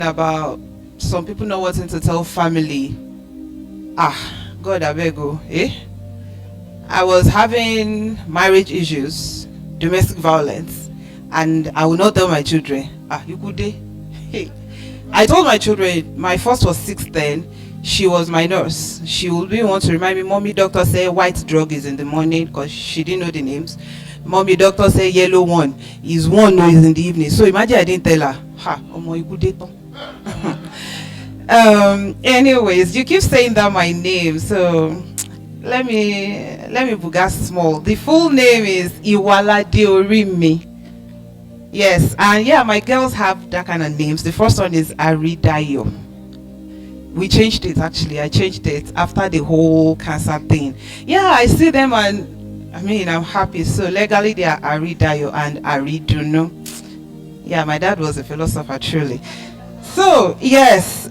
about some people not wanting to tell family. God, I beg you, eh? I was having marriage issues, domestic violence, and I will not tell my children. You could day. Hey. I told my children, my first was 6 then. She was my nurse. She would be want to remind me, mommy, doctor say white drug is in the morning because she didn't know the names. Mommy, doctor say yellow one is one, no, is in the evening. So imagine I didn't tell her. Anyways, you keep saying that my name, so let me buga small. The full name is Iwala Deorimi. Yes, and yeah, my girls have that kind of names. The first one is Aridayo. We changed it actually. I changed it after the whole cancer thing. Yeah, I see them and I mean I'm happy. So legally they are Aridayo and Ariduno. Yeah, my dad was a philosopher truly. So yes,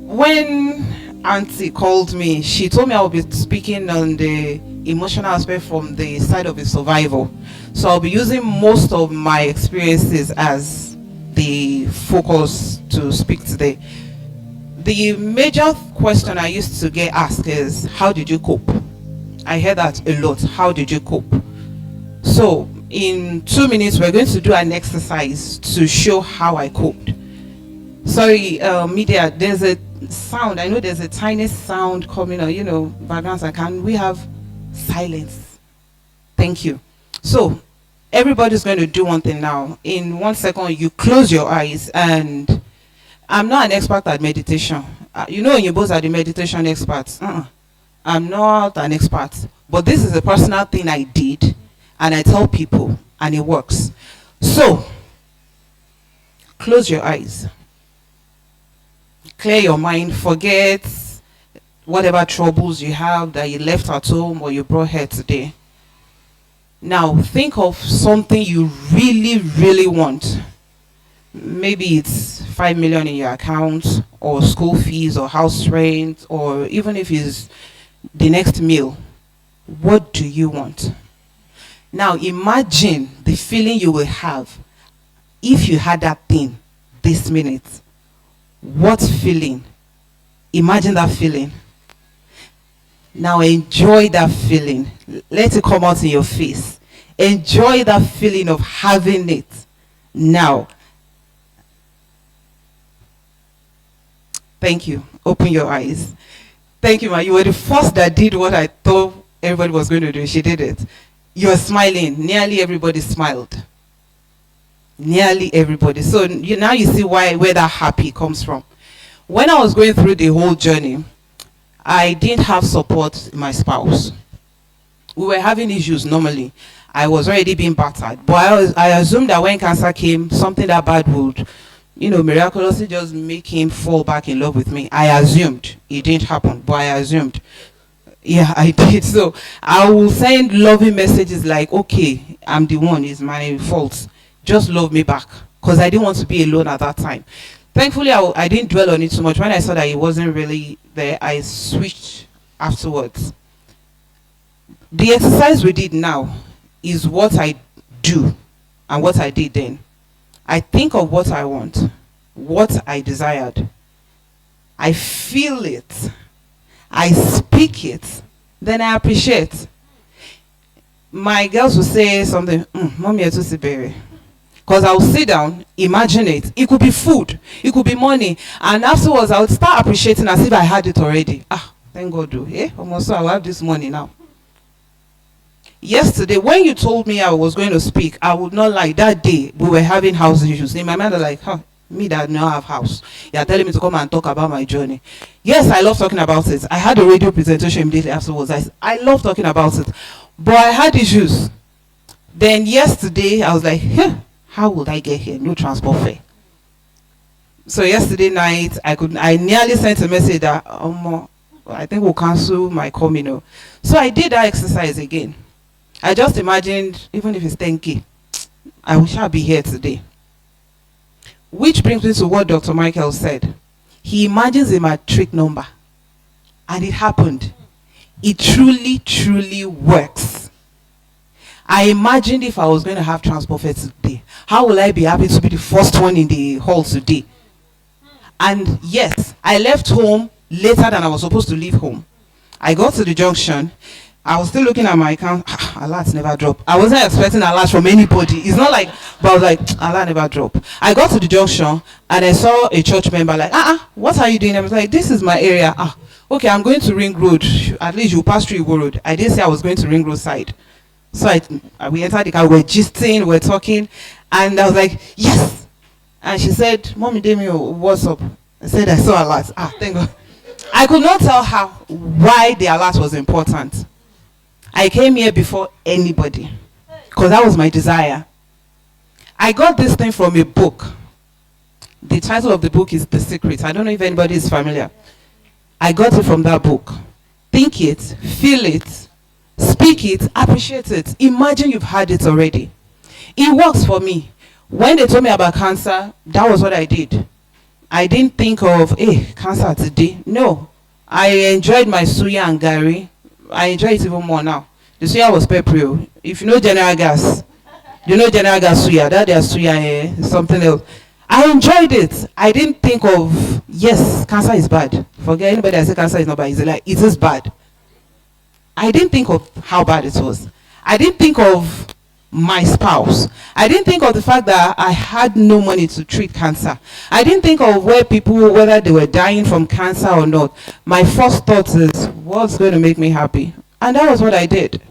when Auntie called me, she told me I will be speaking on the emotional aspect from the side of a survival. So I'll be using most of my experiences as the focus to speak today. The major question I used to get asked is, how did you cope? I hear that a lot. How did you cope? So in 2 minutes, we're going to do an exercise to show how I coped. Sorry, media, there's a sound. I know there's a tiny sound coming on, backgrounds. Can we have silence? Thank you. So everybody's going to do one thing now. In 1 second, you close your eyes, and I'm not an expert at meditation. You both are the meditation experts. I'm not an expert, but this is a personal thing I did, and I tell people, and it works. So close your eyes, clear your mind, forget whatever troubles you have that you left at home or you brought here today. Now think of something you really, really want. Maybe it's 5 million in your account, or school fees, or house rent, or even if it's the next meal. What do you want? Now imagine the feeling you will have if you had that thing this minute. What feeling? Imagine that feeling. Now enjoy that feeling. Let it come out in your face. Enjoy that feeling of having it. Now, thank you. Open your eyes. Thank you, ma. You were the first that did what I thought everybody was going to do. She did it. You're smiling. Nearly everybody smiled. Nearly everybody. So now you see where that happy comes from. When I was going through the whole journey, I didn't have support in my spouse. We were having issues normally. I was already being battered. But I assumed that when cancer came, something that bad would, miraculously just make him fall back in love with me. I assumed. It didn't happen, but I assumed. Yeah, I did. So I will send loving messages like, okay, I'm the one, it's my fault. Just love me back. Because I didn't want to be alone at that time. Thankfully, I didn't dwell on it too much. When I saw that it wasn't really there, I switched afterwards. The exercise we did now is what I do and what I did then. I think of what I want, what I desired. I feel it. I speak it. Then I appreciate. My girls will say something, Mommy, you're too severe. Because I'll sit down, imagine it. It could be food, it could be money, and afterwards I'll start appreciating as if I had it already. Thank God, almost I'll have this money now. Yesterday, when you told me I was going to speak, I would not lie. That day we were having house issues. In my mind, I was like, me that now have house. You're telling me to come and talk about my journey. Yes, I love talking about it. I had a radio presentation immediately afterwards. I love talking about it, but I had issues. Then yesterday, I was like, how would I get here? No transport fare. So yesterday night, I nearly sent a message that I think we'll cancel my coming. So I did that exercise again. I just imagined, even if it's 10K, I wish I'd be here today. Which brings me to what Dr. Michael said. He imagines a matric number, and it happened. It truly, truly works. I imagined if I was going to have transport fare today, how will I be happy to be the first one in the hall today? And yes, I left home later than I was supposed to leave home. I got to the junction. I was still looking at my account. Alerts never drop. I wasn't expecting alerts from anybody. It's not like, but I was like, alert never drop. I got to the junction and I saw a church member like, what are you doing? I was like, this is my area. Okay, I'm going to Ring Road. At least you pass through Igbo Road. I didn't say I was going to Ring Road side. So we entered the car, we're gisting, we're talking, and I was like, yes. And she said, Mommy Demio, what's up? I said, I saw alert. Thank God. I could not tell her why the alert was important. I came here before anybody because that was my desire. I got this thing from a book. The title of the book is The Secret. I don't know if anybody is familiar. I got it from that book. Think it, feel it, speak it, appreciate it. Imagine you've had it already. It works for me. When they told me about cancer, that was what I did. I didn't think of, cancer today. No. I enjoyed my suya and gari. I enjoy it even more now. The suya was peppery. If you know General Gas, you know General Gas suya. That their suya something else. I enjoyed it. I didn't think of, yes, cancer is bad. Forget anybody that says cancer is not bad. It's like, it is bad. I didn't think of how bad it was. I didn't think of my spouse. I didn't think of the fact that I had no money to treat cancer. I didn't think of whether they were dying from cancer or not. My first thought is, what's going to make me happy? And that was what I did.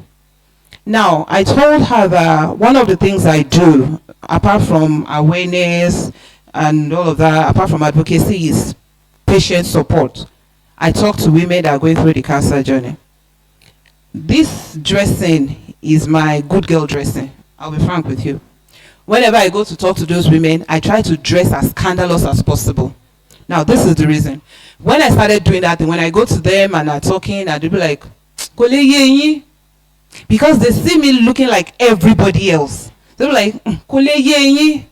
Now, I told her that one of the things I do, apart from awareness and all of that, apart from advocacy, is patient support. I talk to women that are going through the cancer journey. This dressing is my good girl dressing. I'll be frank with you. Whenever I go to talk to those women, I try to dress as scandalous as possible. Now, this is the reason. When I started doing that, when I go to them and I'm talking, and they'll be like, because they see me looking like everybody else. They'll be like,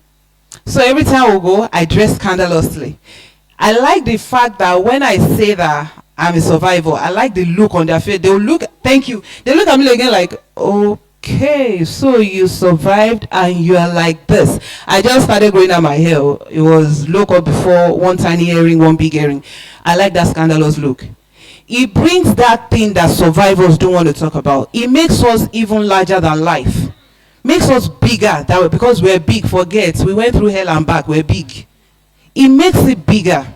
so every time we go, I dress scandalously. I like the fact that when I say that I'm a survivor, I like the look on their face. They'll look, thank you. They look at me again like, okay, so you survived and you are like this. I just started growing out my hair. It was low cut before, one tiny earring, one big earring. I like that scandalous look. It brings that thing that survivors don't want to talk about. It makes us even larger than life. Makes us bigger that way, because we're big. Forget, we went through hell and back, we're big. It makes it bigger.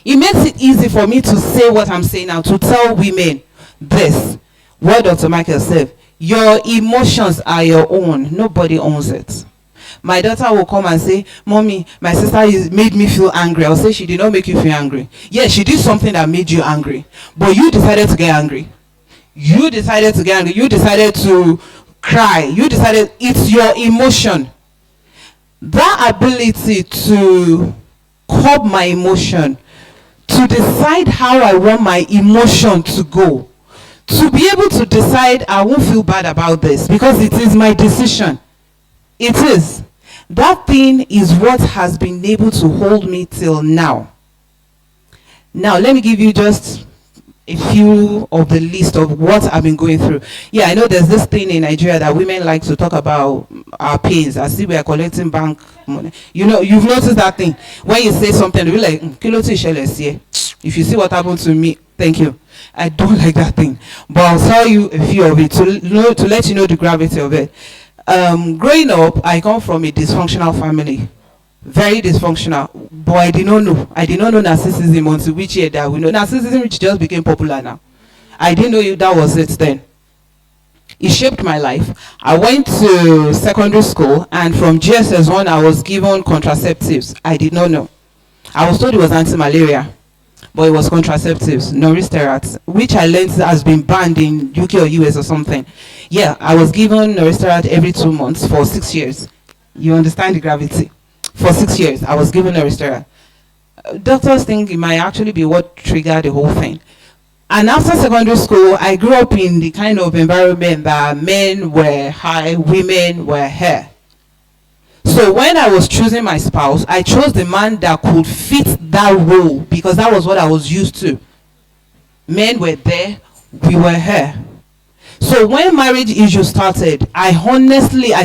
It makes it easy for me to say what I'm saying now, to tell women this. What Dr. Michael said, your emotions are your own. Nobody owns it. My daughter will come and say, Mommy, my sister made me feel angry. I'll say, she did not make you feel angry. Yes, she did something that made you angry. But you decided to get angry. You decided to get angry. You decided to cry. You decided, it's your emotion. That ability to curb my emotion, to decide how I want my emotion to go, to be able to decide I won't feel bad about this because it is my decision. It is. That thing is what has been able to hold me till now. Now, let me give you just a few of the list of what I've been going through. Yeah, I know there's this thing in Nigeria that women like to talk about our pains as if we are collecting bank money. You know, you've noticed that thing. When you say something, they'll be like, if you see what happened to me, thank you. I don't like that thing. But I'll tell you a few of it to let you know the gravity of it. Growing up, I come from a dysfunctional family. Very dysfunctional. But I did not know. I did not know narcissism until which year that we know. Narcissism which just became popular now. I didn't know that was it then. It shaped my life. I went to secondary school, and from GSS1 I was given contraceptives. I did not know. I was told it was anti-malaria, but it was contraceptives, Noristerat, which I learned has been banned in UK or US or something. Yeah, I was given Noristerat every 2 months for 6 years. You understand the gravity? For 6 years, I was given Noristerat. Doctors think it might actually be what triggered the whole thing. And after secondary school, I grew up in the kind of environment that men were high, women were here. So when I was choosing my spouse, I chose the man that could fit that role because that was what I was used to. Men were there, we were here. So when marriage issues started, I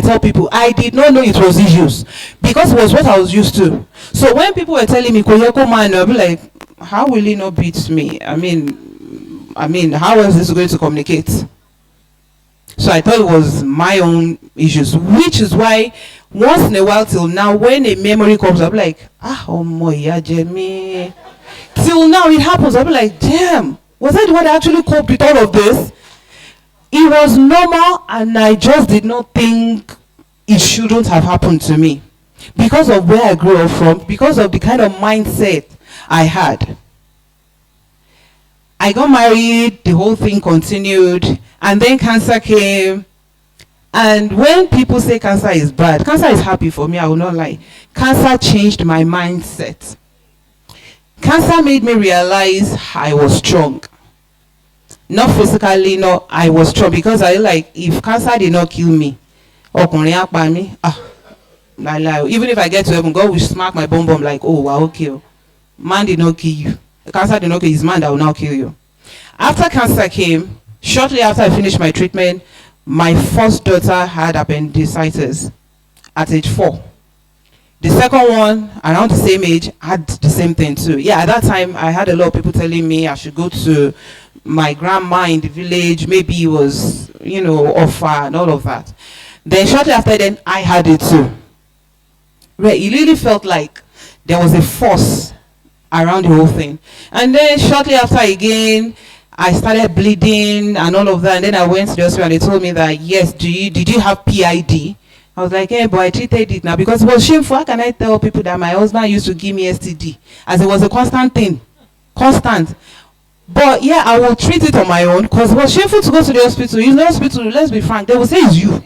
tell people, I did not know it was issues because it was what I was used to. So when people were telling me, Koyoko man, I'll be like, how will he not beat me? I mean, how else is he going to communicate? So I thought it was my own issues, which is why once in a while till now, when a memory comes up, like, oh my Jimmy. Till now it happens, I'll be like, damn, was I the one that actually coped with all of this? It was normal, and I just did not think it shouldn't have happened to me because of where I grew up from, because of the kind of mindset I had. I got married, the whole thing continued, and then cancer came. And when people say cancer is bad, cancer is happy for me, I will not lie. Cancer changed my mindset. Cancer made me realize I was strong. Not physically, no, I was strong, because I like, if cancer did not kill me, even if I get to heaven, God will smack my bum like, oh, wow, okay. Man did not kill you. Cancer did not kill you, it's man that will now kill you. After cancer came, shortly after I finished my treatment, my first daughter had appendicitis at age 4. The second one, around the same age, had the same thing too. Yeah, at that time, I had a lot of people telling me I should go to my grandma in the village. Maybe it was, offer and all of that. Then shortly after then, I had it too. Right, it really felt like there was a force around the whole thing. And then shortly after again, I started bleeding and all of that. And then I went to the hospital and they told me that, yes, did you have PID? I was like, but I treated it now because it was shameful. How can I tell people that my husband used to give me STD? As it was a constant thing. Constant. But yeah, I will treat it on my own because it was shameful to go to the hospital. In the hospital, let's be frank, they will say it's you.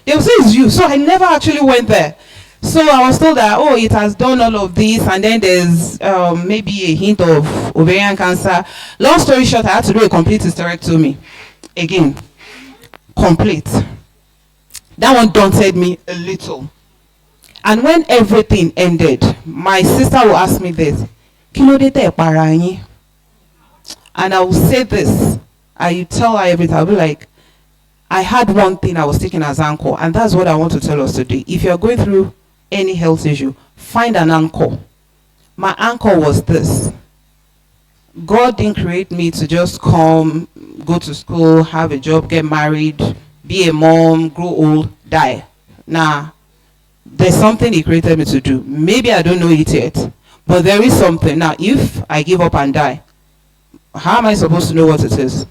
They will say it's you. So I never actually went there. So I was told that, it has done all of this, and then there's maybe a hint of ovarian cancer. Long story short, I had to do a complete hysterectomy. Again, complete. That one daunted me a little. And when everything ended, my sister will ask me this, Kilo de te para yin? And I will say this, I tell her everything, I'll be like, I had one thing I was taking as anchor, and that's what I want to tell us today. If you're going through any health issue, find an anchor. My anchor was this. God didn't create me to just come, go to school, have a job, get married, be a mom, grow old, die. Nah, there's something he created me to do. Maybe I don't know it yet, but there is something. Now, if I give up and die, how am I supposed to know what it is?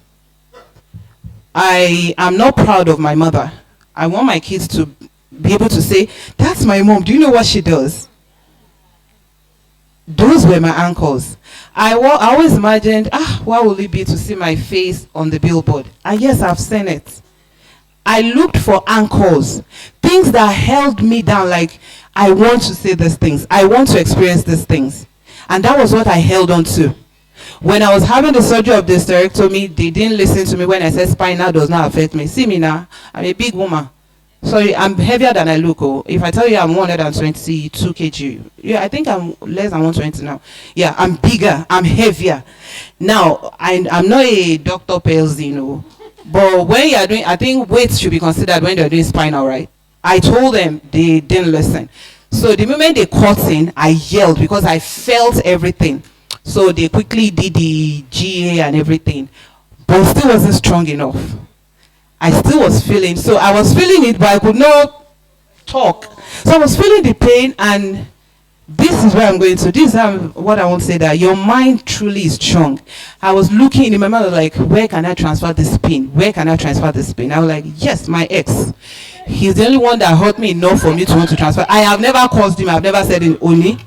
I am not proud of my mother. I want my kids to be able to say, that's my mom. Do you know what she does? Those were my ankles. I always imagined, what will it be to see my face on the billboard? And yes, I've seen it. I looked for anchors, things that held me down, like, I want to say these things. I want to experience these things. And that was what I held on to. When I was having the surgery of the hysterectomy, they didn't listen to me when I said spinal does not affect me. See me now, I'm a big woman. Sorry, I'm heavier than I look. If I tell you I'm 122 kg, yeah, I think I'm less than 120 now. Yeah, I'm bigger, I'm heavier. Now, I'm not a doctor person, but when you're doing, I think weights should be considered when they're doing spinal, right? I told them, they didn't listen. So the moment they cut in, I yelled because I felt everything. So they quickly did the GA and everything, but it still wasn't strong enough. I still was feeling, so I was feeling it, but I could not talk. So I was feeling the pain, and this is where I'm going to. This is what I want to say, that your mind truly is strong. I was looking in my mind, like, where can I transfer this pain? Where can I transfer this pain? I was like, yes, my ex. He's the only one that hurt me enough for me to want to transfer. I have never caused him. I've never said it only.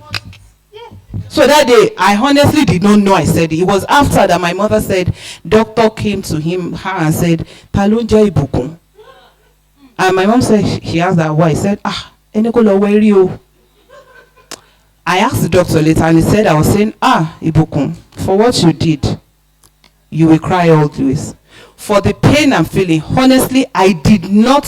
So that day, I honestly did not know I said it. It was after that my mother said, doctor came to her and said, Talunja Ibukun. And my mom said, she asked that why. He said, Enekolo, where are you? I asked the doctor later and he said, I was saying, Ibukun, for what you did, you will cry always. For the pain I'm feeling, honestly, I did not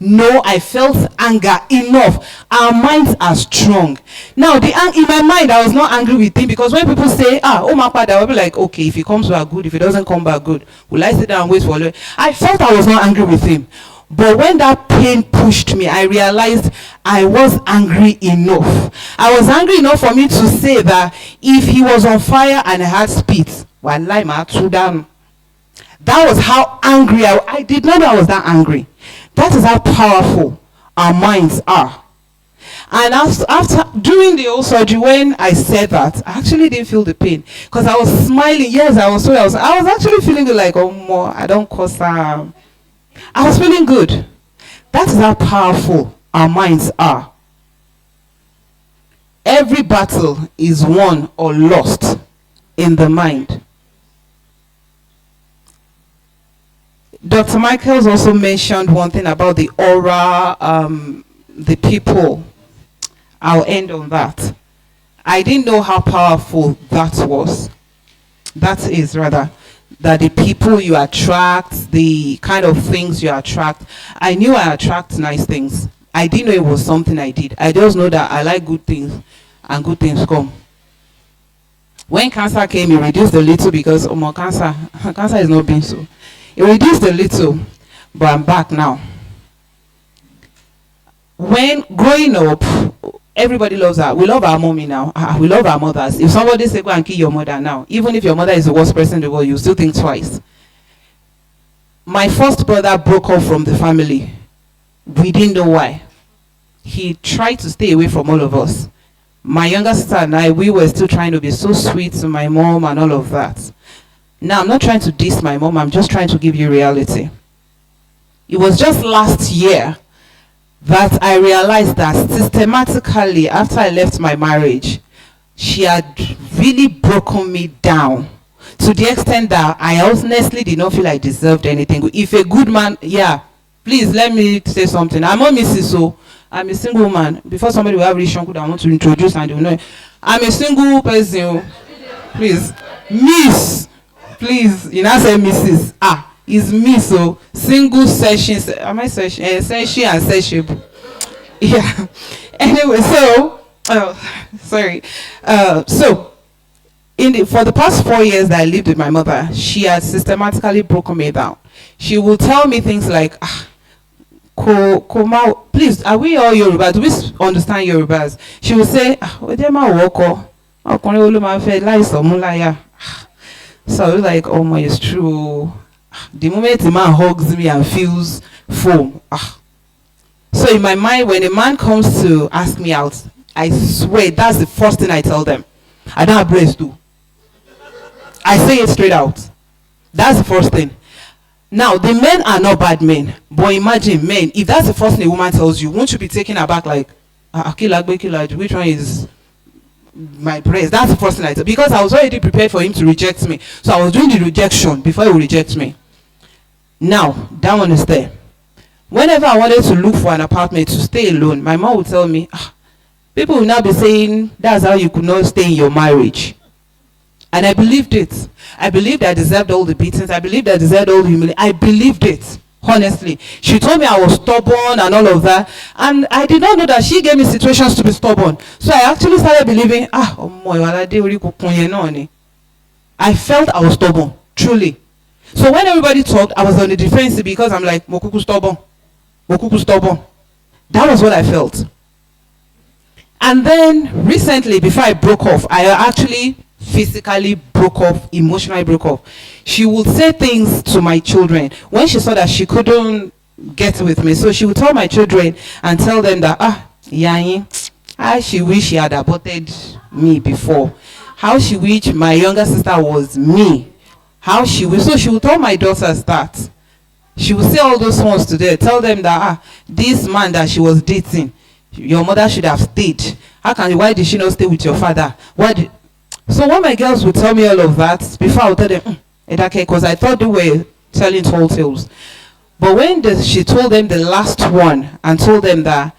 No, I felt anger enough. Our minds are strong. Now, in my mind, I was not angry with him, because when people say, oh my father, I will be like, okay, if he comes back good, if he doesn't come back good, will I sit down and wait for it? I felt I was not angry with him. But when that pain pushed me, I realized I was angry enough. I was angry enough for me to say that if he was on fire and I had spit, wallahi ma threw down. That was how angry I did not know I was that angry. That is how powerful our minds are. And after during the whole surgery, when I said that, I actually didn't feel the pain, because I was smiling. Yes, I was actually feeling like, oh more, I don't cause I was feeling good. That is how powerful our minds are. Every battle is won or lost in the mind. Dr. Michaels also mentioned one thing about the aura, the people. I'll end on that. I didn't know how powerful that was. That is, rather, that the people you attract, the kind of things you attract. I knew I attract nice things. I didn't know it was something I did. I just know that I like good things, and good things come. When cancer came, it reduced a little, because cancer is not being so. It reduced a little, but I'm back now. When growing up, everybody loves her. We love our mommy now. We love our mothers. If somebody say, go and kill your mother now, even if your mother is the worst person in the world, you still think twice. My first brother broke off from the family. We didn't know why. He tried to stay away from all of us. My younger sister and I, we were still trying to be so sweet to my mom and all of that. Now, I'm not trying to diss my mom. I'm just trying to give you reality. It was just last year that I realized that systematically, after I left my marriage, she had really broken me down, to the extent that I honestly did not feel I deserved anything. If a good man, please let me say something. I'm not Mrs. So I'm a single woman. Before somebody will have really shunku that I want to introduce, and they will know, I'm a single person. Please, Miss. Please, you now say Mrs. Is me, so single sessions. Am I session? Session and session. Yeah. Anyway, so sorry. So for the past 4 years that I lived with my mother, she has systematically broken me down. She will tell me things like, please, are we all Yorubas? Do we understand Yorubas? She will say, so I was like, oh my, it's true. The moment the man hugs me and feels foam. So in my mind, when a man comes to ask me out, I swear that's the first thing I tell them. I don't have breasts too. I say it straight out. That's the first thing. Now, the men are not bad men. But imagine, men, if that's the first thing a woman tells you, won't you be taken aback like, which one is my breast? That's the first thing I tell. Because I was already prepared for him to reject me. So I was doing the rejection before he would reject me. Now, that one is there. Whenever I wanted to look for an apartment to stay alone, my mom would tell me, people will now be saying, that's how you could not stay in your marriage. And I believed it. I believed I deserved all the beatings. I believed I deserved all the humiliation. I believed it, honestly. She told me I was stubborn and all of that. And I did not know that she gave me situations to be stubborn. So I actually started believing, I felt I was stubborn, truly. So when everybody talked, I was on the defensive, because I'm like, Mokuku stubborn. Mokuku stubborn. That was what I felt. And then recently, before I broke off, I actually physically broke off, emotionally broke off. She would say things to my children when she saw that she couldn't get with me. So she would tell my children and tell them that, how she wish she had aborted me before. How she wish my younger sister was me. How she wish. So she would tell my daughters that. She would say all those ones to them. Tell them that, this man that she was dating, your mother should have stayed. Why did she not stay with your father? So when my girls would tell me all of that, before I would tell them, because I thought they were telling tall tales. But when she told them the last one and told them that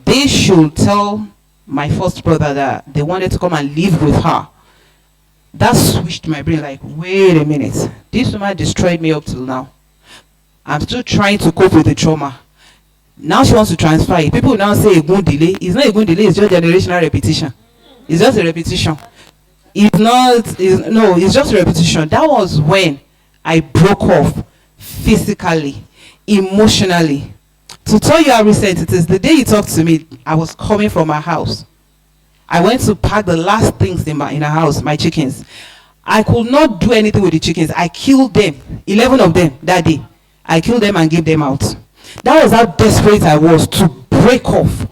they should tell my first brother that they wanted to come and live with her, that switched my brain like, wait a minute. This woman destroyed me up till now. I'm still trying to cope with the trauma. Now she wants to transfer it. People now say a good delay. It's not a good delay, it's just generational repetition. It's just a repetition. It's just a repetition. That was when I broke off physically, emotionally. To tell you how recent it is, the day you talked to me, I was coming from my house. I went to pack the last things in the house, my chickens. I could not do anything with the chickens. I killed them, 11 of them that day. I killed them and gave them out. That was how desperate I was to break off.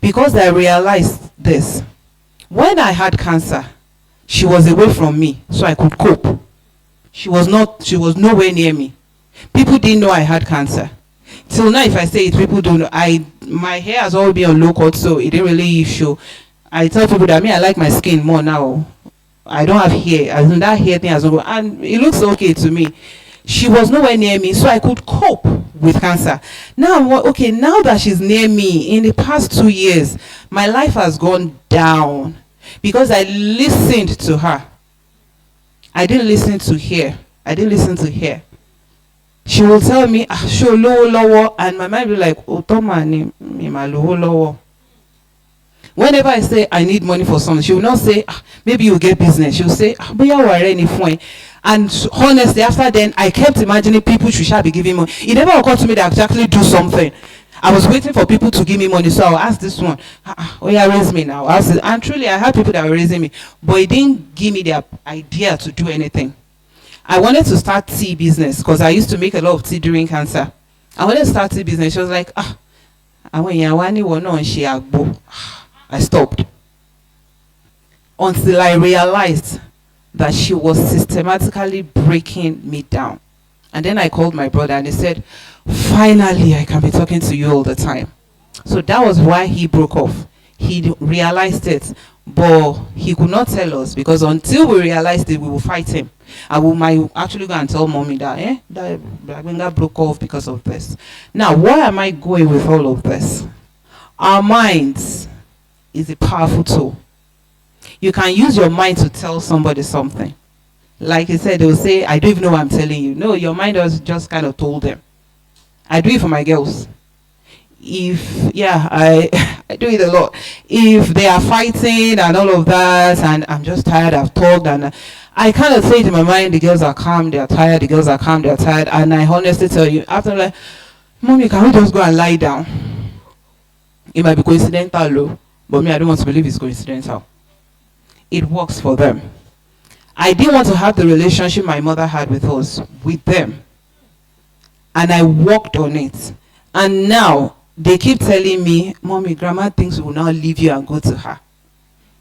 Because I realized this. When I had cancer, she was away from me, so I could cope. She was nowhere near me. People didn't know I had cancer. Till now, if I say it, people don't know. My hair has always been on low cut, so it didn't really show. I tell people that I like my skin more now. I don't have hair, as in that hair thing has no, and it looks okay to me. She was nowhere near me, so I could cope with cancer. Now, okay, now that she's near me, in the past 2 years, my life has gone down because I listened to her. I didn't listen to her. I didn't listen to her. She will tell me, show low, and my mind will be like, oh, Toma, ni ma low. Whenever I say I need money for something, she will not say, maybe you'll get business. She will say, but you are any fine. And honestly, after then, I kept imagining people should be giving money. It never occurred to me that I could actually do something. I was waiting for people to give me money, so I'll ask this one, oh yeah, raise me now. And truly, I had people that were raising me, but it didn't give me the idea to do anything. I wanted to start tea business because I used to make a lot of tea during cancer. I wanted to start tea business. She was like, I stopped until I realized that she was systematically breaking me down. And then I called my brother and he said, finally, I can be talking to you all the time. So that was why he broke off. He realized it, but he could not tell us because until we realized it, we will fight him. And we might actually go and tell mommy that Blackbenga broke off because of this. Now, where am I going with all of this? Our minds is a powerful tool. You can use your mind to tell somebody something. Like I said, they will say, I don't even know what I'm telling you. No, your mind was just kind of told them. I do it for my girls. I do it a lot. If they are fighting and all of that, and I'm just tired, I've talked, and I kind of say to my mind, the girls are calm, they are tired, the girls are calm, they are tired, and I honestly tell you, after like, Mommy, can we just go and lie down? It might be coincidental, though, but me, I don't want to believe it's coincidental. It works for them. I didn't want to have the relationship my mother had with us, with them. And I worked on it. And now, they keep telling me, Mommy, Grandma thinks we will now leave you and go to her.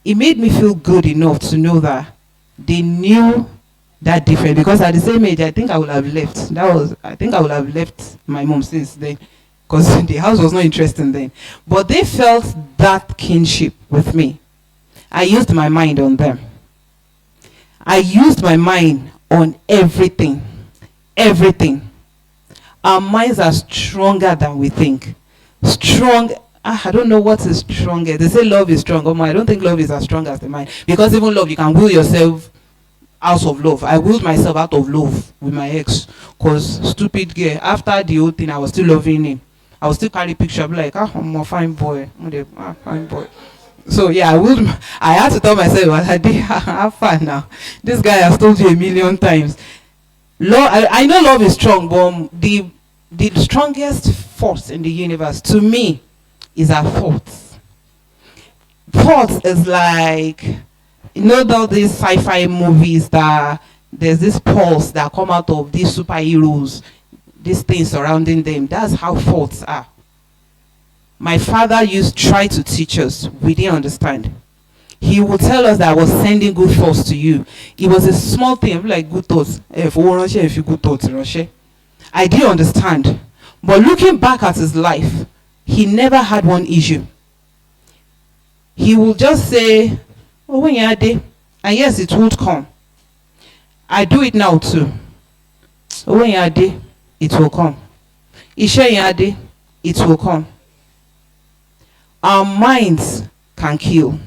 It made me feel good enough to know that they knew that different. Because at the same age, I think I would have left. I think I would have left my mom since then. Because the house was not interesting then. But they felt that kinship with me. I used my mind on them. I used my mind on everything. Everything. Our minds are stronger than we think. Strong. I don't know what is stronger. They say love is strong. I don't think love is as strong as the mind. Because even love, you can will yourself out of love. I willed myself out of love with my ex. Because stupid girl, after the whole thing, I was still loving him. I was still carrying picture. I'd be like, I'm a fine boy. Fine boy. So yeah, I had to tell myself, I did have fun now. This guy has told you 1,000,000 times. Love, I know love is strong, but the strongest force in the universe to me is our thoughts. Thoughts is like, all these sci-fi movies that there's this pulse that come out of these superheroes, these things surrounding them. That's how thoughts are. My father used to try to teach us. We didn't understand. He would tell us that I was sending good thoughts to you. It was a small thing, like good thoughts. If you good thoughts, I didn't understand. But looking back at his life, he never had one issue. He would just say, oh, when you're there, and yes, it would come. I do it now too. Oh, when you're there, it will come. Ishe you're there, it will come. Our minds can kill.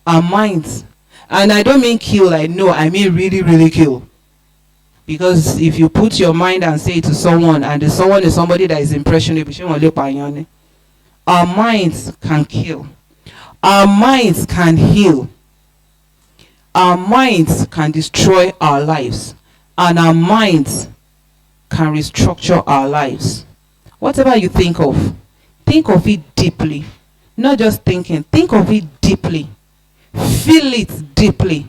Our minds. And I don't mean kill, I mean really, really kill. Because if you put your mind and say it to someone, and the someone is somebody that is impressionable, our minds can kill. Our minds can heal. Our minds can destroy our lives. And our minds can restructure our lives. Whatever you think of it deeply. Not just thinking, think of it deeply. Feel it deeply.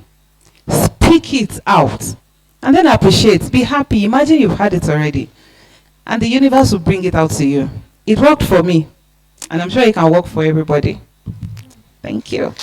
Speak it out. And then appreciate. Be happy. Imagine you've had it already. And the universe will bring it out to you. It worked for me. And I'm sure it can work for everybody. Thank you.